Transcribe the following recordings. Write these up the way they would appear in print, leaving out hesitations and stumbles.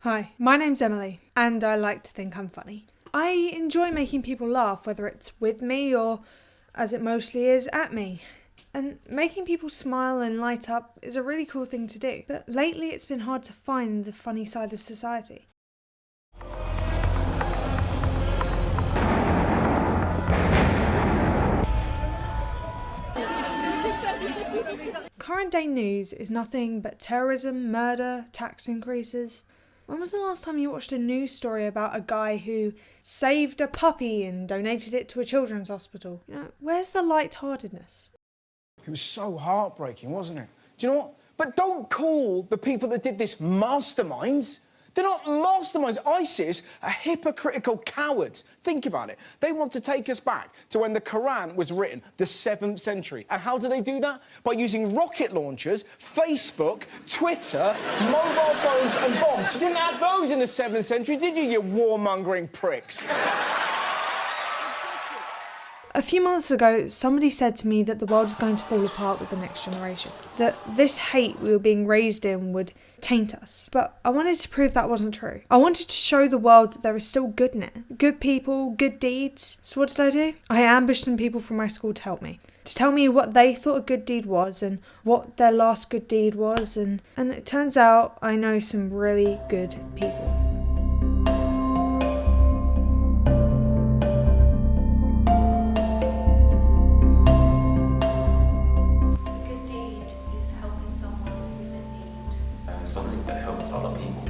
Hi, my name's Emily, and I like to think I'm funny. I enjoy making people laugh, whether it's with me or, as it mostly is, at me. And making people smile and light up is a really cool thing to do. But lately it's been hard to find the funny side of society. Current day news is nothing but terrorism, murder, tax increases. When was the last time you watched a news story about a guy who saved a puppy and donated it to a children's hospital? Where's the lightheartedness? It was so heartbreaking, wasn't it? Do you know what? But don't call the people that did this masterminds. They're not masterminds. ISIS are hypocritical cowards. Think about it. They want to take us back to when the Quran was written, the 7th century. And how do they do that? By using rocket launchers, Facebook, Twitter, mobile phones and bombs. You didn't have those in the 7th century, did you warmongering pricks? A few months ago, somebody said to me that the world is going to fall apart with the next generation. That this hate we were being raised in would taint us. But I wanted to prove that wasn't true. I wanted to show the world that there is still good in it. Good people, good deeds. So what did I do? I ambushed some people from my school to help me. To tell me what they thought a good deed was and what their last good deed was. And it turns out I know some really good people. Something that helps other people.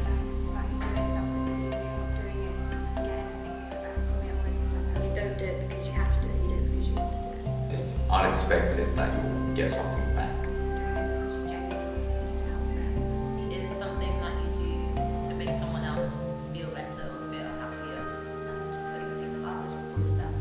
You don't do it because you have to do it, you do it because you want to do it. It's unexpected that you'll get something back. It is something that you do to make someone else feel better or feel happier and putting things others before yourself.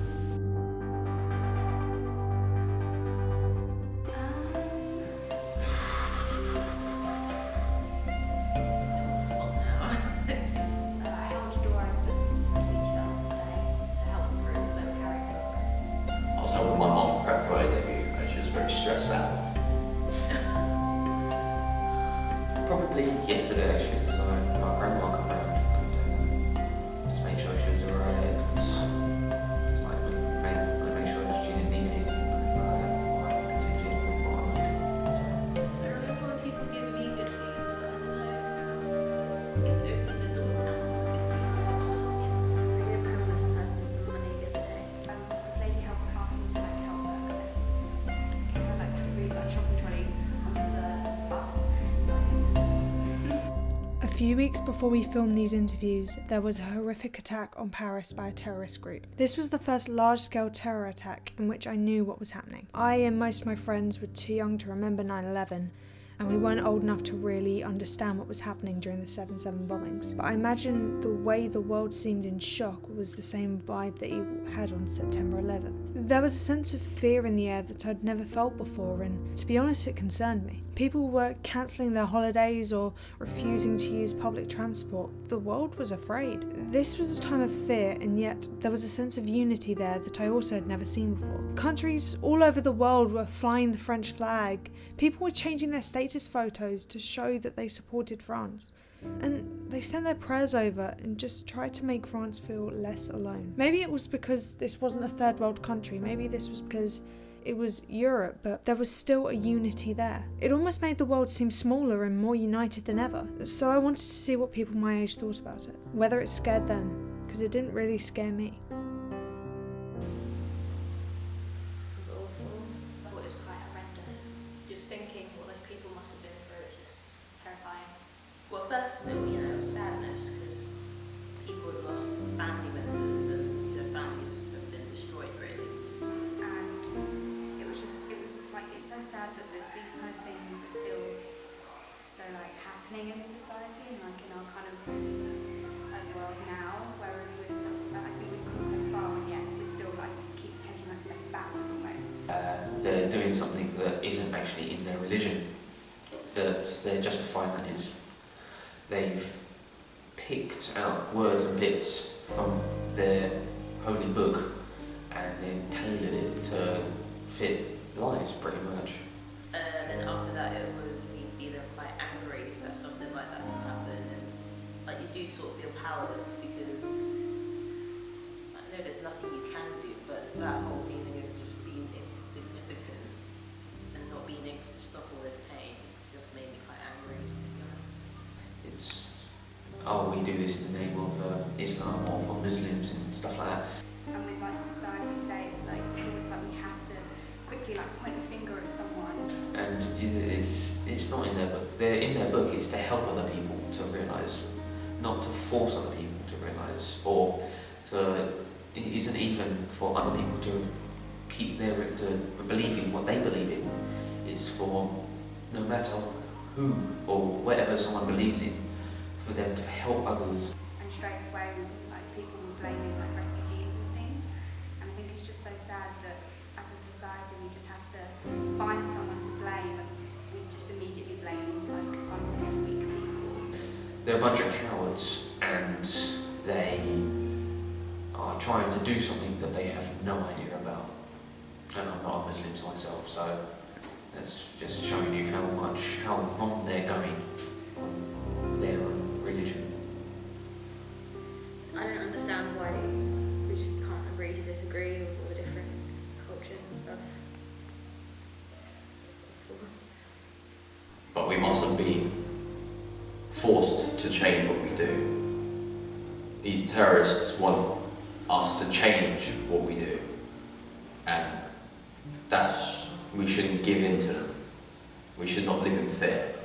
I was helping my mum prep for her debut and she was very stressed out. Probably yesterday actually, because I had my grandma come round and just make sure she was alright. Just like make sure she didn't need anything like that before I continued dealing with what I was doing. I remember when people give me good deeds, but I don't know. It's opening the door now to the good deed for someone else, yes. I gave a homeless person some money the other day. This lady helped ask me to help her carry a shopping trolley onto the bus. A few weeks before we filmed these interviews, there was a horrific attack on Paris by a terrorist group. This was the first large-scale terror attack in which I knew what was happening. I and most of my friends were too young to remember 9/11, and we weren't old enough to really understand what was happening during the 7/7 bombings. But I imagine the way the world seemed in shock was the same vibe that you had on September 11th. There was a sense of fear in the air that I'd never felt before, and to be honest, it concerned me. People were cancelling their holidays or refusing to use public transport. The world was afraid. This was a time of fear, and yet there was a sense of unity there that I also had never seen before. Countries all over the world were flying the French flag. People were changing their status photos to show that they supported France. And they sent their prayers over and just tried to make France feel less alone. Maybe it was because this wasn't a third world country. Maybe this was because it was Europe, but there was still a unity there. It almost made the world seem smaller and more united than ever. So I wanted to see what people my age thought about it, whether it scared them, because it didn't really scare me. It was awful. I thought it was quite horrendous. Just thinking what those people must have been through, it's just terrifying. Well, first, it was sadness because people had lost family members and families have been destroyed, really. And it was like, it's so sad that these kind of things are still so happening in society and in our kind of world now, whereas I think we've come so far and yet we still keep taking steps backwards almost. They're doing something that isn't actually in their religion, that they're justifying that is. They've picked out words and bits from their holy book and then tailored it to fit lives, pretty much. And then after that, it was me feeling quite angry that something like that could happen, and you do sort of feel powerless because I know there's nothing you can do, but that whole feeling of just being insignificant and not being able to stop all this pain just made me quite angry, to be honest. It's, oh, we do this in the name of Islam or for Muslims and stuff like that. And with like society today, like it's always like we have to quickly like point a finger at someone. And it's not in their book. In their book it's to help other people to realise, not to force other people to realise, or it isn't even for other people to keep to believing what they believe in. It's for no matter who or whatever someone believes in, for them to help others. And straight away, like people were blaming like refugees and things. And I think it's just so sad that as a society we just have to find someone to blame, and we just immediately blame like unreal weak people. They're a bunch of cowards, and they are trying to do something that they have no idea about. And I'm not a Muslim myself, so that's just showing you how wrong they're going on their own religion. I don't understand why we just can't agree to disagree with all the different cultures and stuff. But we mustn't be forced to change what we do. These terrorists want us to change what we do, and we shouldn't give in to them. We should not live in fear.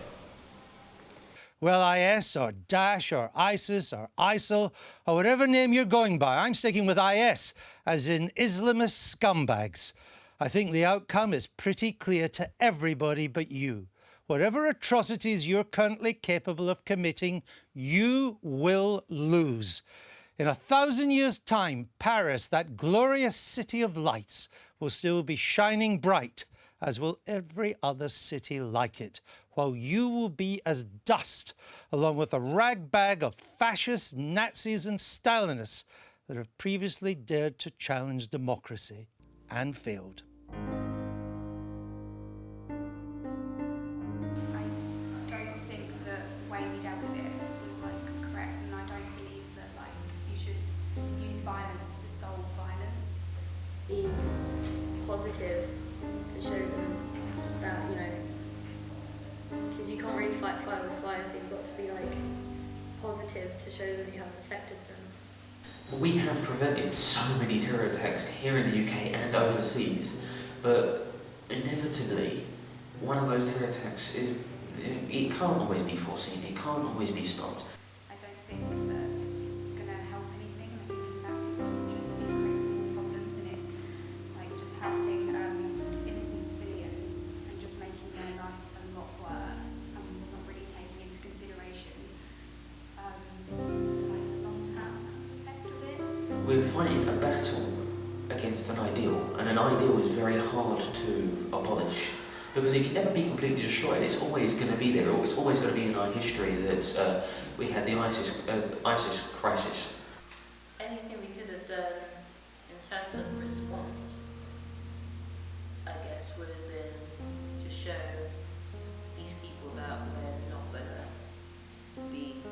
Well, IS or Daesh or ISIS or ISIL or whatever name you're going by, I'm sticking with IS, as in Islamist scumbags. I think the outcome is pretty clear to everybody but you. Whatever atrocities you're currently capable of committing, you will lose. In 1,000 years' time, Paris, that glorious city of lights, will still be shining bright, as will every other city like it, while you will be as dust, along with a ragbag of fascists, Nazis and Stalinists that have previously dared to challenge democracy and failed. I don't think that the way we dealt with it was like correct, and I don't believe that like you should use violence to solve violence. Be positive to show them that, you know, because you can't really fight fire with fire, so you've got to be like positive to show them that you haven't affected them. We have prevented so many terror attacks here in the UK and overseas, but inevitably one of those terror attacks it can't always be foreseen, it can't always be stopped. I don't think that it's going to help anything. I think in fact it will just be creating more problems, and it's like just hurting innocent civilians and just making their life a lot worse, and not really taking into consideration like the long-term effect of it. We're fighting a battle against an ideal, and an ideal is very hard to abolish because it can never be completely destroyed. It's always going to be there, or it's always going to be in our history that we had the ISIS crisis. Anything we could have done in terms of response, I guess, would have been to show these people that we're not going to be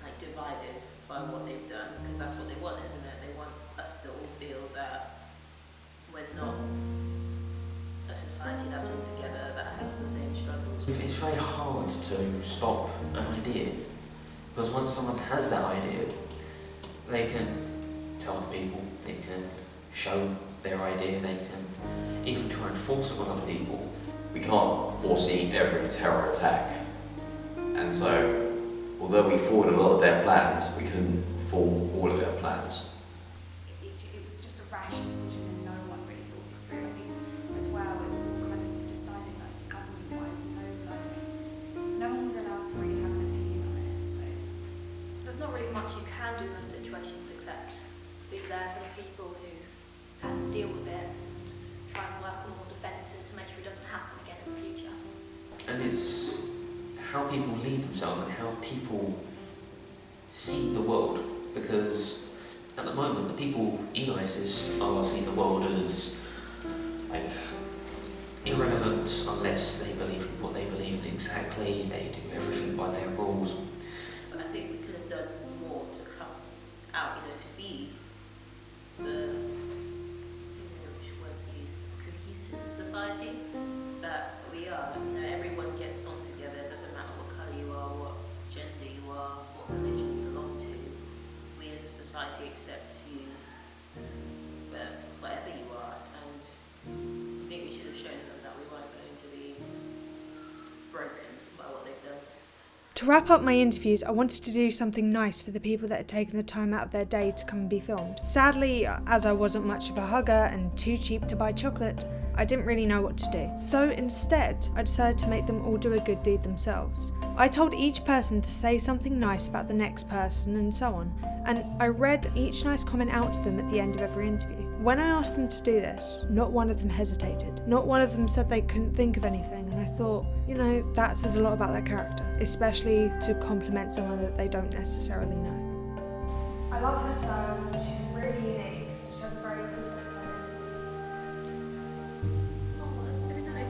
like divided by what they've done, because that's what they want, isn't it? They want us to all feel that we're not a society that's all together, that has the same struggles. It's very hard to stop an idea, because once someone has that idea, they can tell the people, they can show their idea, they can even try and force it on other people. We can't foresee every terror attack, and so although we foiled a lot of their plans, we couldn't foil all of their plans. It was just a rash decision, and no one really thought it through. I think as well it was all kind of decided like government-wise, and no one was allowed to really have an opinion on it. So There's not really much you can do in those situations except be there for the people who had to deal with it and try and work on more defences to make sure it doesn't happen again in the future. And it's how people lead themselves and how people see the world, because at the moment the people in ISIS are seeing the world as like irrelevant unless they believe in what they believe in exactly, they do everything by their rules. out, to be the cohesive society that we are. Everyone gets on together. It doesn't matter what colour you are, what gender you are, what religion you belong to. We as a society accept you for whatever you are, and I think we should have shown them that we weren't going to be broken by what they've done. To wrap up my interviews, I wanted to do something nice for the people that had taken the time out of their day to come and be filmed. Sadly, as I wasn't much of a hugger and too cheap to buy chocolate, I didn't really know what to do. So instead, I decided to make them all do a good deed themselves. I told each person to say something nice about the next person and so on, and I read each nice comment out to them at the end of every interview. When I asked them to do this, not one of them hesitated. Not one of them said they couldn't think of anything, and I thought, that says a lot about their character, especially to compliment someone that they don't necessarily know. I love her so, she's really unique. She has a very cool sex life. Oh, that's so nice.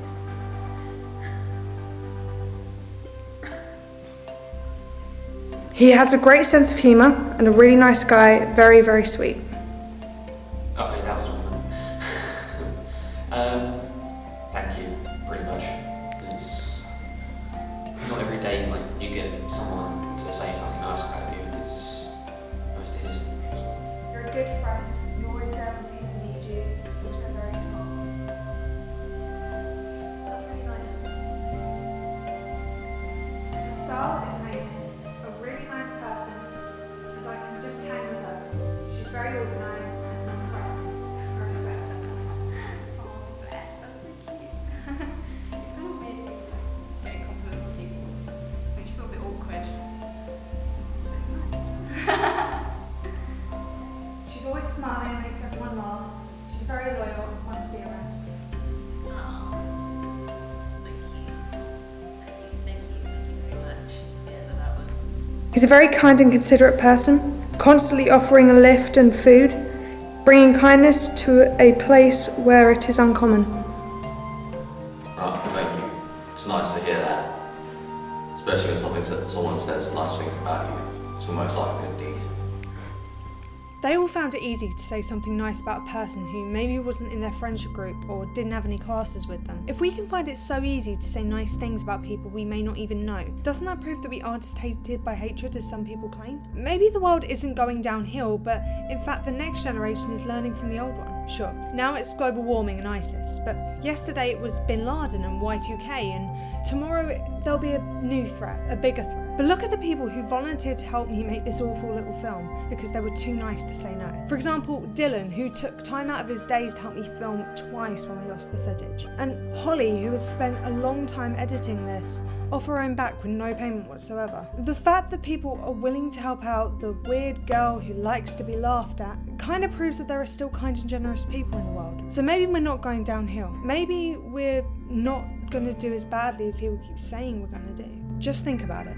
He has a great sense of humour and a really nice guy, very, very sweet. Okay, that was all. Thank you, pretty much. It's not every day you get someone to say something nice about you, and it's nice to hear something. You're a good friend. You're always there when people need you. You're also very smart. That's really nice. Her style is amazing. A really nice person, and I can just hang with her. She's very organised and incredible. I respect her. Oh, bless, that's so cute. It's kind of weird getting compliments from people. Makes you feel a bit awkward. But it's nice. She's always smiling, makes everyone laugh. She's very loyal and fun to be around. Aw, so cute. Thank you very much. Yeah, that was. He's a very kind and considerate person, constantly offering a lift and food, bringing kindness to a place where it is uncommon. Right, thank you. It's nice to hear that. Especially when someone says nice things about you. It's almost like a good deed. They all found it easy to say something nice about a person who maybe wasn't in their friendship group or didn't have any classes with them. If we can find it so easy to say nice things about people we may not even know, doesn't that prove that we aren't as hated by hatred as some people claim? Maybe the world isn't going downhill, but in fact the next generation is learning from the old one. Sure, now it's global warming and ISIS, but yesterday it was Bin Laden and Y2K, and tomorrow there'll be a new threat, a bigger threat. But look at the people who volunteered to help me make this awful little film because they were too nice to say no. For example, Dylan, who took time out of his days to help me film twice when we lost the footage. And Holly, who has spent a long time editing this, off her own back with no payment whatsoever. The fact that people are willing to help out the weird girl who likes to be laughed at kind of proves that there are still kind and generous people in the world. So maybe we're not going downhill. Maybe we're not going to do as badly as people keep saying we're going to do. Just think about it.